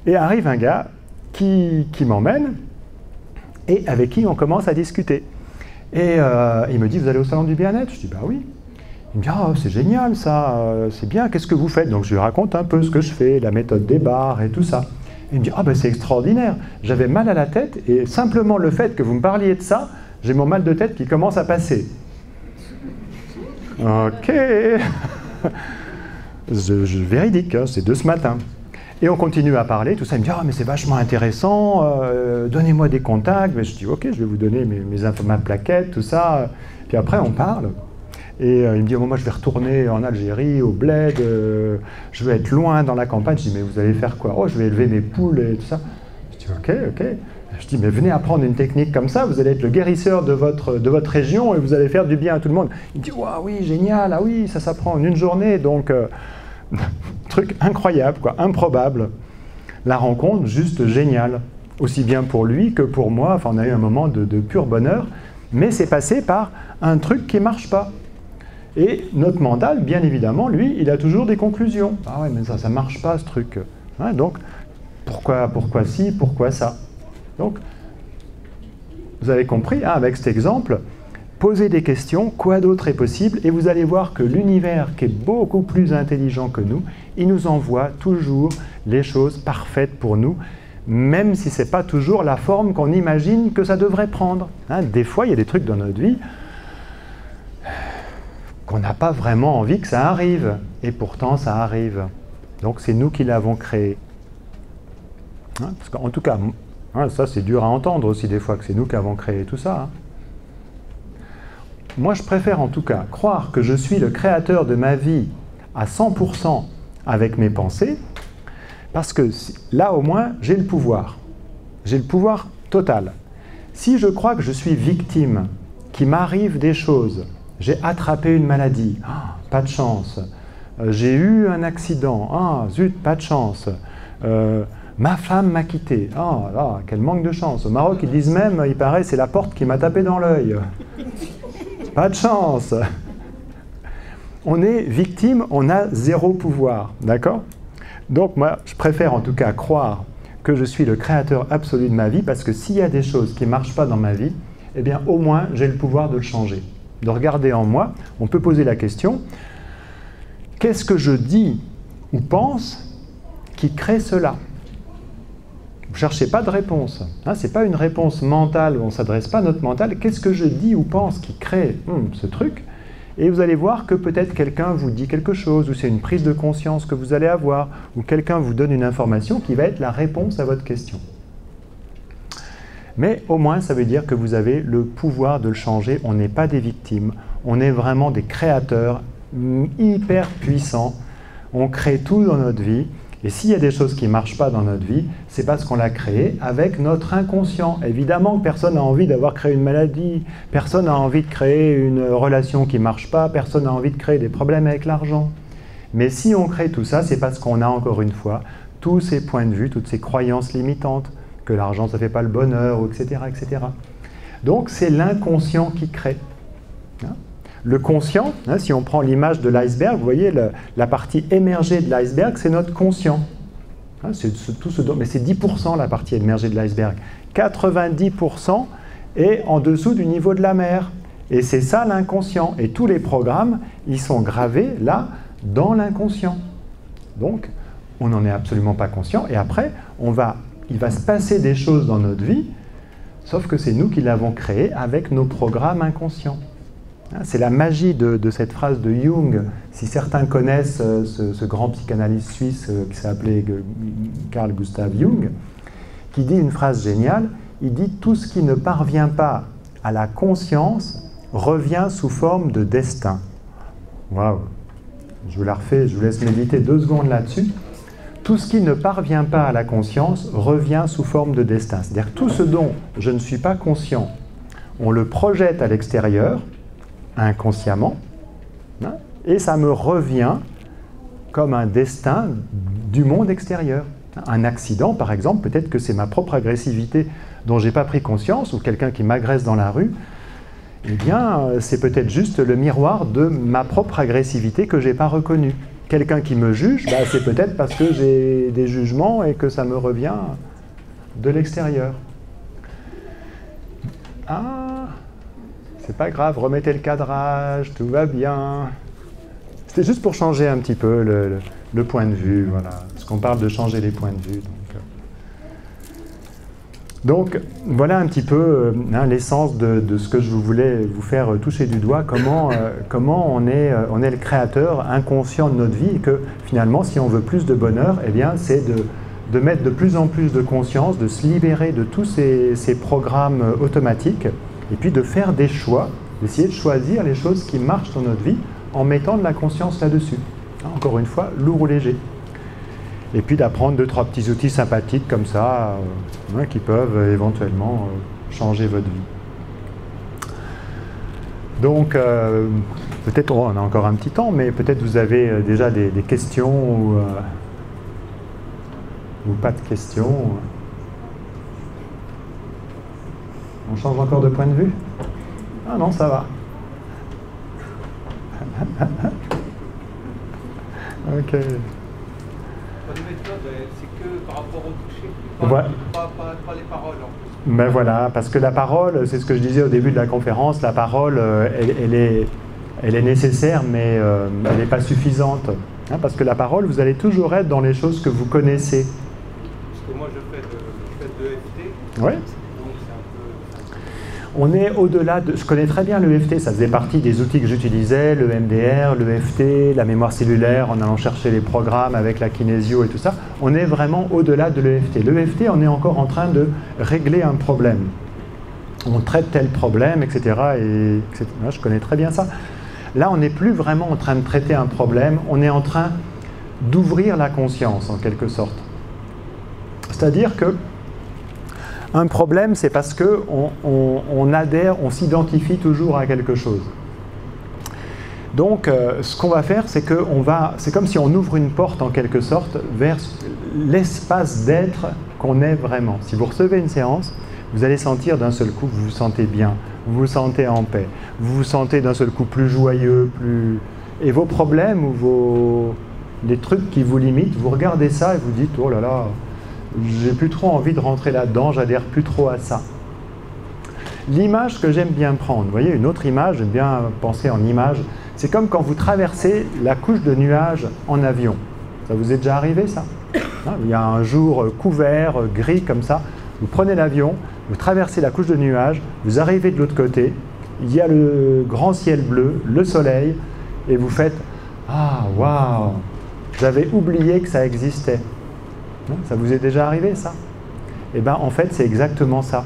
Et arrive un gars qui m'emmène, et avec qui on commence à discuter. Et il me dit, vous allez au salon du bien-être? Je dis, bah oui. Il me dit, ah, c'est génial ça, c'est bien, qu'est-ce que vous faites? Donc je lui raconte un peu ce que je fais, la méthode des bars et tout ça. Il me dit, ah ben c'est extraordinaire, j'avais mal à la tête et simplement le fait que vous me parliez de ça, j'ai mon mal de tête qui commence à passer. Ok. Véridique, hein, c'est de ce matin. Et on continue à parler, tout ça. Il me dit « Ah, mais c'est vachement intéressant, donnez-moi des contacts. » Je dis « Ok, je vais vous donner ma plaquette, tout ça. » Puis après, on parle. Et il me dit « Moi, je vais retourner en Algérie, au bled. Je vais être loin dans la campagne. » Je dis « Mais vous allez faire quoi ?»« Oh, je vais élever mes poules et tout ça. » Je dis « Ok, ok. » Je dis « Mais venez apprendre une technique comme ça. Vous allez être le guérisseur de votre région et vous allez faire du bien à tout le monde. » Il me dit « Ah oui, génial. Ah oui, ça s'apprend en une journée. Donc... truc incroyable, quoi, improbable. La rencontre, juste géniale. Aussi bien pour lui que pour moi. Enfin, on a eu un moment de pur bonheur. Mais c'est passé par un truc qui ne marche pas. Et notre mental, bien évidemment, lui, il a toujours des conclusions. Ah ouais, mais ça ne marche pas, ce truc. Hein, donc, pourquoi ci, pourquoi ça? Donc, vous avez compris, hein, avec cet exemple, posez des questions, quoi d'autre est possible, et vous allez voir que l'univers, qui est beaucoup plus intelligent que nous, il nous envoie toujours les choses parfaites pour nous, même si ce n'est pas toujours la forme qu'on imagine que ça devrait prendre. Hein, des fois, il y a des trucs dans notre vie qu'on n'a pas vraiment envie que ça arrive, et pourtant ça arrive. Donc c'est nous qui l'avons créé. Hein, parce qu'en tout cas, hein, ça c'est dur à entendre aussi des fois, que c'est nous qui avons créé tout ça. Hein. Moi je préfère en tout cas croire que je suis le créateur de ma vie à 100% avec mes pensées, parce que là au moins j'ai le pouvoir. J'ai le pouvoir total. Si je crois que je suis victime, qu'il m'arrive des choses, j'ai attrapé une maladie, ah, pas de chance. J'ai eu un accident, ah zut, pas de chance. Ma femme m'a quitté, ah là, quel manque de chance. Au Maroc, ils disent même, il paraît, c'est la porte qui m'a tapé dans l'œil. Pas de chance. On est victime, on a zéro pouvoir, d'accord? Donc moi, je préfère en tout cas croire que je suis le créateur absolu de ma vie, parce que s'il y a des choses qui ne marchent pas dans ma vie, eh bien au moins j'ai le pouvoir de le changer. De regarder en moi, on peut poser la question, qu'est-ce que je dis ou pense qui crée cela? Vous ne cherchez pas de réponse. Hein, ce n'est pas une réponse mentale, on ne s'adresse pas à notre mental. Qu'est-ce que je dis ou pense qui crée ce truc? Et vous allez voir que peut-être quelqu'un vous dit quelque chose, ou c'est une prise de conscience que vous allez avoir, ou quelqu'un vous donne une information qui va être la réponse à votre question. Mais au moins, ça veut dire que vous avez le pouvoir de le changer. On n'est pas des victimes, on est vraiment des créateurs hyper puissants. On crée tout dans notre vie. Et s'il y a des choses qui ne marchent pas dans notre vie, c'est parce qu'on l'a créé avec notre inconscient. Évidemment que personne n'a envie d'avoir créé une maladie, personne n'a envie de créer une relation qui ne marche pas, personne n'a envie de créer des problèmes avec l'argent. Mais si on crée tout ça, c'est parce qu'on a encore une fois tous ces points de vue, toutes ces croyances limitantes, que l'argent ça ne fait pas le bonheur, etc. etc. Donc c'est l'inconscient qui crée. Le conscient, hein, si on prend l'image de l'iceberg, vous voyez, la partie émergée de l'iceberg, c'est notre conscient. Hein, mais c'est 10% la partie émergée de l'iceberg. 90% est en dessous du niveau de la mer. Et c'est ça l'inconscient. Et tous les programmes, ils sont gravés là, dans l'inconscient. Donc, on n'en est absolument pas conscient. Et après, il va se passer des choses dans notre vie, sauf que c'est nous qui l'avons créé avec nos programmes inconscients. C'est la magie de cette phrase de Jung. Si certains connaissent ce grand psychanalyste suisse qui s'appelait Carl Gustav Jung, qui dit une phrase géniale, il dit « Tout ce qui ne parvient pas à la conscience revient sous forme de destin ». Waouh! Je vous la refais, je vous laisse méditer 2 secondes là-dessus. Tout ce qui ne parvient pas à la conscience revient sous forme de destin. C'est-à-dire que tout ce dont je ne suis pas conscient, on le projette à l'extérieur, inconsciemment, hein, et ça me revient comme un destin du monde extérieur. Un accident, par exemple, peut-être que c'est ma propre agressivité dont je n'ai pas pris conscience, ou quelqu'un qui m'agresse dans la rue, eh bien, c'est peut-être juste le miroir de ma propre agressivité que je n'ai pas reconnue. Quelqu'un qui me juge, bah, c'est peut-être parce que j'ai des jugements et que ça me revient de l'extérieur. Ah, c'est pas grave, remettez le cadrage, tout va bien. C'était juste pour changer un petit peu le point de vue, voilà. Parce qu'on parle de changer les points de vue. Donc voilà un petit peu hein, l'essence de ce que je voulais vous faire toucher du doigt, comment on est le créateur inconscient de notre vie, et que finalement, si on veut plus de bonheur, eh bien, c'est de mettre de plus en plus de conscience, de se libérer de tous ces programmes automatiques, et puis de faire des choix, d'essayer de choisir les choses qui marchent dans notre vie en mettant de la conscience là-dessus. Encore une fois, lourd ou léger. Et puis d'apprendre 2-3 petits outils sympathiques comme ça, qui peuvent éventuellement changer votre vie. Donc, peut-être, on a encore un petit temps, mais peut-être vous avez déjà des questions ou pas de questions. On change encore de point de vue? Ah non, ça va. Ok. Votre méthode, c'est que par rapport au toucher, pas les paroles en plus. Ben voilà, parce que la parole, c'est ce que je disais au début de la conférence, la parole, elle est nécessaire, mais elle n'est pas suffisante. Hein, parce que la parole, vous allez toujours être dans les choses que vous connaissez. Parce que moi, je fais de l'EFT. Ouais. On est au-delà de... Je connais très bien l'EFT, ça faisait partie des outils que j'utilisais, le MDR, l'EFT, la mémoire cellulaire, en allant chercher les programmes avec la kinésio et tout ça. On est vraiment au-delà de l'EFT. L'EFT, on est encore en train de régler un problème. On traite tel problème, etc. etc. Je connais très bien ça. Là, on n'est plus vraiment en train de traiter un problème, on est en train d'ouvrir la conscience, en quelque sorte. C'est-à-dire que un problème, c'est parce qu'on adhère, on s'identifie toujours à quelque chose. Donc, ce qu'on va faire, c'est comme si on ouvre une porte, en quelque sorte, vers l'espace d'être qu'on est vraiment. Si vous recevez une séance, vous allez sentir d'un seul coup, vous vous sentez bien, vous vous sentez en paix, vous vous sentez d'un seul coup plus joyeux, plus... Et vos problèmes ou les trucs qui vous limitent, vous regardez ça et vous dites « Oh là là, j'ai plus trop envie de rentrer là-dedans, j'adhère plus trop à ça. » L'image que j'aime bien prendre, vous voyez, une autre image, j'aime bien penser en image, c'est comme quand vous traversez la couche de nuages en avion. Ça vous est déjà arrivé, ça? Il y a un jour couvert, gris comme ça, vous prenez l'avion, vous traversez la couche de nuages, vous arrivez de l'autre côté, il y a le grand ciel bleu, le soleil, et vous faites « Ah, waouh, j'avais oublié que ça existait. » Ça vous est déjà arrivé, ça? Eh bien, en fait, c'est exactement ça.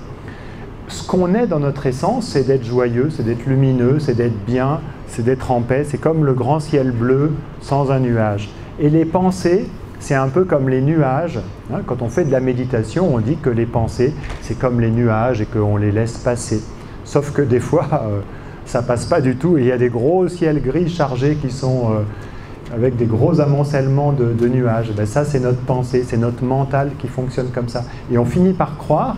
Ce qu'on est dans notre essence, c'est d'être joyeux, c'est d'être lumineux, c'est d'être bien, c'est d'être en paix. C'est comme le grand ciel bleu sans un nuage. Et les pensées, c'est un peu comme les nuages. Quand on fait de la méditation, on dit que les pensées, c'est comme les nuages et qu'on les laisse passer. Sauf que des fois, ça passe pas du tout. Et il y a des gros ciels gris chargés qui sont avec des gros amoncellements de nuages. Ben ça, c'est notre pensée, c'est notre mental qui fonctionne comme ça. Et on finit par croire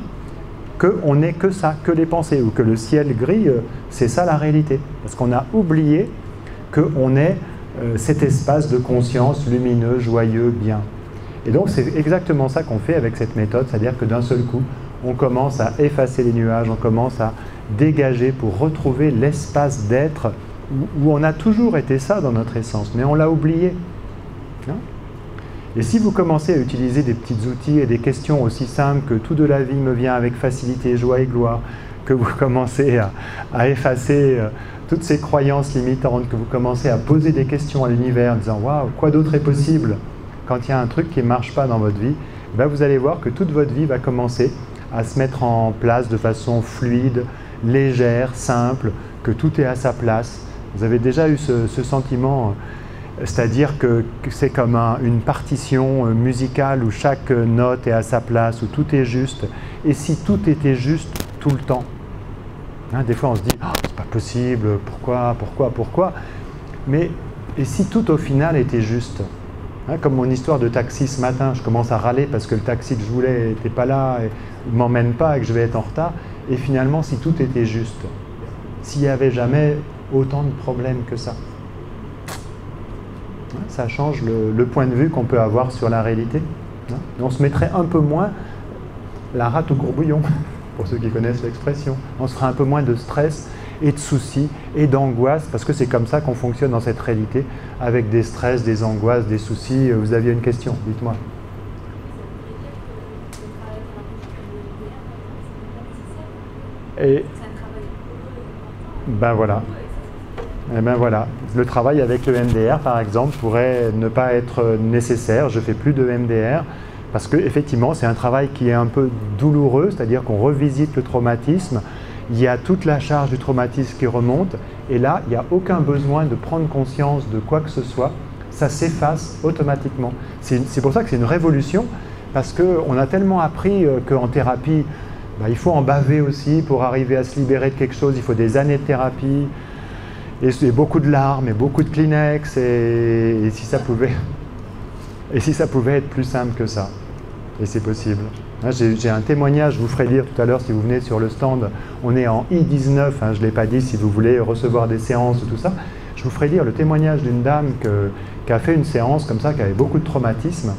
qu'on n'est que ça, que les pensées, ou que le ciel gris, c'est ça la réalité. Parce qu'on a oublié qu'on est cet espace de conscience lumineux, joyeux, bien. Et donc c'est exactement ça qu'on fait avec cette méthode, c'est-à-dire que d'un seul coup, on commence à effacer les nuages, on commence à dégager pour retrouver l'espace d'être où on a toujours été ça dans notre essence, mais on l'a oublié. Et si vous commencez à utiliser des petits outils et des questions aussi simples que tout de la vie me vient avec facilité, joie et gloire, que vous commencez à effacer toutes ces croyances limitantes, que vous commencez à poser des questions à l'univers en disant « Waouh, quoi d'autre est possible ?» Quand il y a un truc qui ne marche pas dans votre vie, ben vous allez voir que toute votre vie va commencer à se mettre en place de façon fluide, légère, simple, que tout est à sa place. Vous avez déjà eu ce sentiment, c'est-à-dire que c'est comme une partition musicale où chaque note est à sa place, où tout est juste. Et si tout était juste tout le temps? Des fois on se dit oh, « c'est pas possible, pourquoi ?» Mais et si tout au final était juste? Comme mon histoire de taxi ce matin, je commence à râler parce que le taxi que je voulais n'était pas là, et ne m'emmène pas et que je vais être en retard. Et finalement, si tout était juste, s'il n'y avait jamais autant de problèmes que ça, ça change le point de vue qu'on peut avoir sur la réalité. Et on se mettrait un peu moins la rate au courbouillon, pour ceux qui connaissent l'expression. On se ferait un peu moins de stress et de soucis et d'angoisse, parce que c'est comme ça qu'on fonctionne dans cette réalité, avec des stress, des angoisses, des soucis. Vous aviez une question, dites-moi. Et ben voilà. Et ben voilà. Le travail avec le MDR, par exemple, pourrait ne pas être nécessaire. Je ne fais plus de MDR parce qu'effectivement, c'est un travail qui est un peu douloureux, c'est-à-dire qu'on revisite le traumatisme. Il y a toute la charge du traumatisme qui remonte. Et là, il n'y a aucun besoin de prendre conscience de quoi que ce soit. Ça s'efface automatiquement. C'est pour ça que c'est une révolution, parce qu'on a tellement appris qu'en thérapie, il faut en baver aussi pour arriver à se libérer de quelque chose. Il faut des années de thérapie, et beaucoup de larmes, et beaucoup de Kleenex, et si ça pouvait être plus simple que ça. Et c'est possible. J'ai un témoignage, je vous ferai lire tout à l'heure si vous venez sur le stand. On est en I19, je ne l'ai pas dit, si vous voulez recevoir des séances ou tout ça. Je vous ferai lire le témoignage d'une dame qui a fait une séance comme ça, qui avait beaucoup de traumatisme.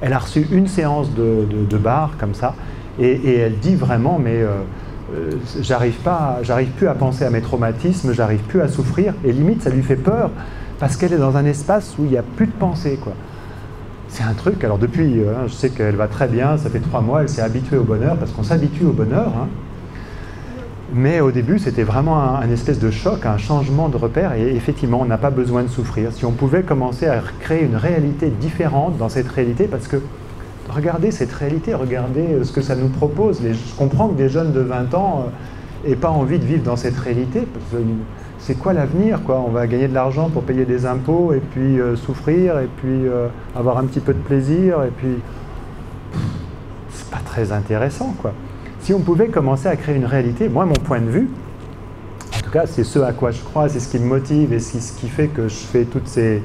Elle a reçu une séance de barre comme ça, et elle dit vraiment, mais j'arrive plus à penser à mes traumatismes, j'arrive plus à souffrir, et limite ça lui fait peur, parce qu'elle est dans un espace où il n'y a plus de pensée, quoi. C'est un truc, alors depuis, je sais qu'elle va très bien, ça fait 3 mois, elle s'est habituée au bonheur, parce qu'on s'habitue au bonheur, hein. Mais au début, c'était vraiment un espèce de choc, un changement de repère, et effectivement, on n'a pas besoin de souffrir. Si on pouvait commencer à créer une réalité différente dans cette réalité, parce que regardez cette réalité, regardez ce que ça nous propose. Je comprends que des jeunes de 20 ans n'aient pas envie de vivre dans cette réalité, parce que c'est quoi l'avenir, quoi? On va gagner de l'argent pour payer des impôts, et puis souffrir, et puis avoir un petit peu de plaisir, et puis c'est pas très intéressant, quoi. Si on pouvait commencer à créer une réalité, moi, mon point de vue, en tout cas, c'est ce à quoi je crois, c'est ce qui me motive et c'est ce qui fait que je fais toutes ces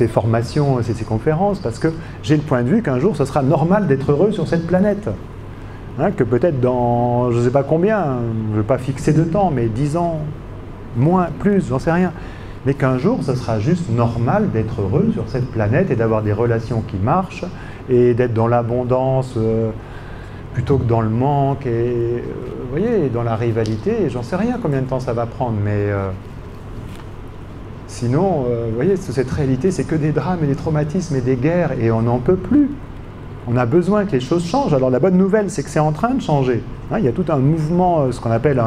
formations, ces conférences, parce que j'ai le point de vue qu'un jour, ce sera normal d'être heureux sur cette planète. Hein, que peut-être dans, je ne sais pas combien, je ne veux pas fixer de temps, mais 10 ans, moins, plus, j'en sais rien. Mais qu'un jour, ce sera juste normal d'être heureux sur cette planète et d'avoir des relations qui marchent et d'être dans l'abondance plutôt que dans le manque et vous voyez, dans la rivalité. J'en sais rien combien de temps ça va prendre, mais sinon, vous voyez, cette réalité, c'est que des drames et des traumatismes et des guerres, et on n'en peut plus. On a besoin que les choses changent. Alors la bonne nouvelle, c'est que c'est en train de changer. Hein, il y a tout un mouvement, ce qu'on appelle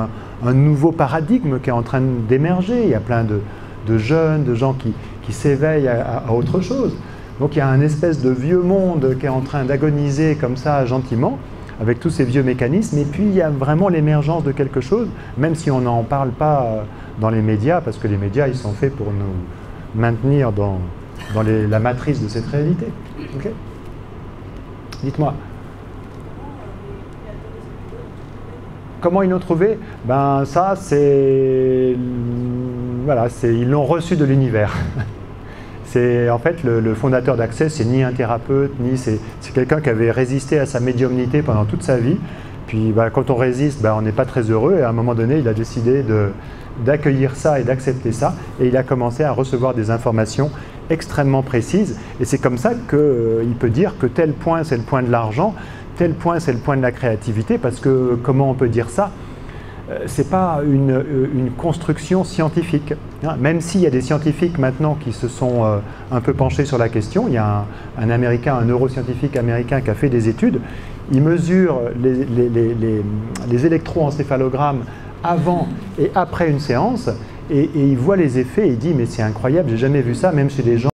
un nouveau paradigme qui est en train d'émerger. Il y a plein de jeunes, de gens qui s'éveillent à autre chose. Donc il y a un espèce de vieux monde qui est en train d'agoniser comme ça, gentiment, avec tous ces vieux mécanismes. Et puis il y a vraiment l'émergence de quelque chose, même si on n'en parle pas dans les médias, parce que les médias, ils sont faits pour nous maintenir dans la matrice de cette réalité. Okay. Dites-moi. Comment ils l'ont trouvé? Ben ça, c'est... Voilà, ils l'ont reçu de l'univers. C'est en fait le fondateur d'Access, c'est ni un thérapeute, ni c'est quelqu'un qui avait résisté à sa médiumnité pendant toute sa vie. Puis ben, quand on résiste, ben, on n'est pas très heureux, et à un moment donné, il a décidé d'accueillir ça et d'accepter ça, et il a commencé à recevoir des informations extrêmement précises, et c'est comme ça qu'il peut dire que tel point c'est le point de l'argent, tel point c'est le point de la créativité, parce que comment on peut dire ça? C'est pas une construction scientifique, hein. Même s'il y a des scientifiques maintenant qui se sont un peu penchés sur la question. Il y a un Américain, un neuroscientifique américain qui a fait des études. Il mesure les électroencéphalogrammes avant et après une séance, et il voit les effets et il dit mais c'est incroyable, j'ai jamais vu ça, même chez des gens